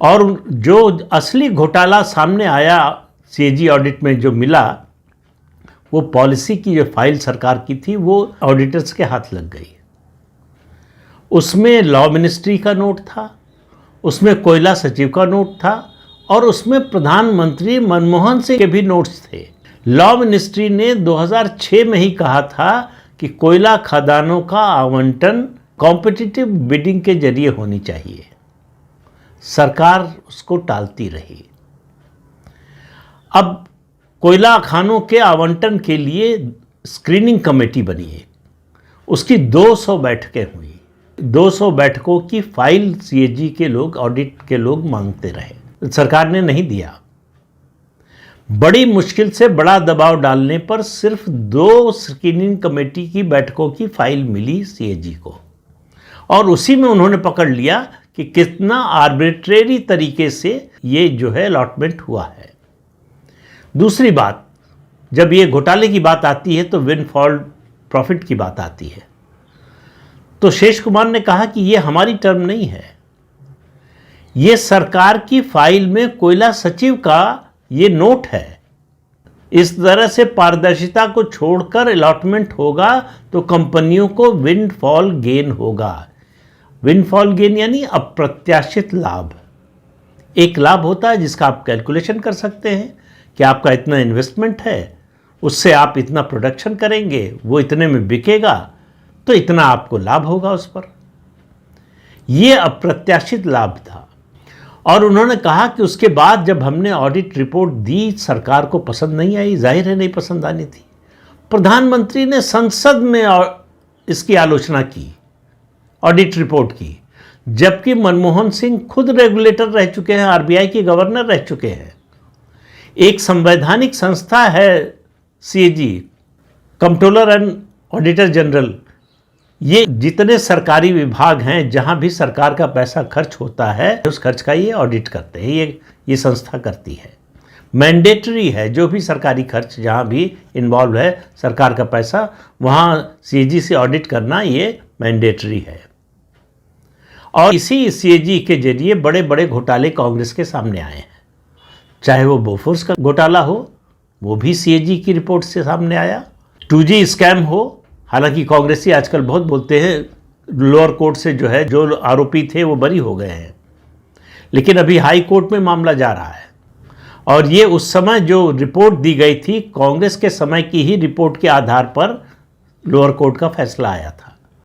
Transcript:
और जो असली घोटाला सामने आया सीएजी ऑडिट में जो मिला, वो पॉलिसी की जो फाइल सरकार की थी वो ऑडिटर्स के हाथ लग गई। उसमें लॉ मिनिस्ट्री का नोट था, उसमें कोयला सचिव का नोट था और उसमें प्रधानमंत्री मनमोहन सिंह के भी नोट्स थे। लॉ मिनिस्ट्री ने 2006 में ही कहा था कि कोयला खदानों का आवंटन कॉम्पिटिटिव बिडिंग के जरिए होनी चाहिए। सरकार उसको टालती रही। अब कोयला खानों के आवंटन के लिए स्क्रीनिंग कमेटी बनी है, उसकी 200 बैठकें हुई। 200 बैठकों की फाइल सीएजी के लोग, ऑडिट के लोग मांगते रहे, सरकार ने नहीं दिया। बड़ी मुश्किल से बड़ा दबाव डालने पर सिर्फ 2 स्क्रीनिंग कमेटी की बैठकों की फाइल मिली सीएजी को, और उसी में उन्होंने पकड़ लिया कि कितना आर्बिट्रेरी तरीके से ये जो है अलॉटमेंट हुआ है। दूसरी बात, जब ये घोटाले की बात आती है तो विंडफॉल प्रॉफिट की बात आती है, तो शेष कुमार ने कहा कि ये हमारी टर्म नहीं है, ये सरकार की फाइल में कोयला सचिव का ये नोट है। इस तरह से पारदर्शिता को छोड़कर अलॉटमेंट होगा तो कंपनियों को विंडफॉल गेन होगा। विंडफॉल गेन यानी अप्रत्याशित लाभ। एक लाभ होता है जिसका आप कैलकुलेशन कर सकते हैं कि आपका इतना इन्वेस्टमेंट है, उससे आप इतना प्रोडक्शन करेंगे, वो इतने में बिकेगा, तो इतना आपको लाभ होगा उस पर। ये अप्रत्याशित लाभ था। और उन्होंने कहा कि उसके बाद जब हमने ऑडिट रिपोर्ट दी, सरकार को पसंद नहीं आई, जाहिर है नहीं पसंद आनी थी। प्रधानमंत्री ने संसद में इसकी आलोचना की, ऑडिट रिपोर्ट की, जबकि मनमोहन सिंह खुद रेगुलेटर रह चुके हैं, आरबीआई के गवर्नर रह चुके हैं। एक संवैधानिक संस्था है CAG, controller and auditor general. ये जितने सरकारी विभाग हैं जहां भी सरकार का पैसा खर्च होता है, उस खर्च का ये ऑडिट करते हैं, ये संस्था करती है। मैंडेटरी है, जो भी सरकारी खर्च जहां भी इन्वॉल्व है सरकार का पैसा, वहां सीएजी से ऑडिट करना ये मैंडेटरी है। और इसी सीएजी के जरिए बड़े बड़े घोटाले कांग्रेस के सामने आए हैं। चाहे वो बोफोर्स का घोटाला हो, वो भी सीएजी की रिपोर्ट से सामने आया। 2G स्कैम हो, हालांकि कांग्रेसी आजकल बहुत बोलते हैं लोअर कोर्ट से जो है जो आरोपी थे वो बरी हो गए हैं, लेकिन अभी हाई कोर्ट में मामला जा रहा है। और ये उस समय जो रिपोर्ट दी गई थी, कांग्रेस के समय की ही रिपोर्ट के आधार पर लोअर कोर्ट का फैसला आया था।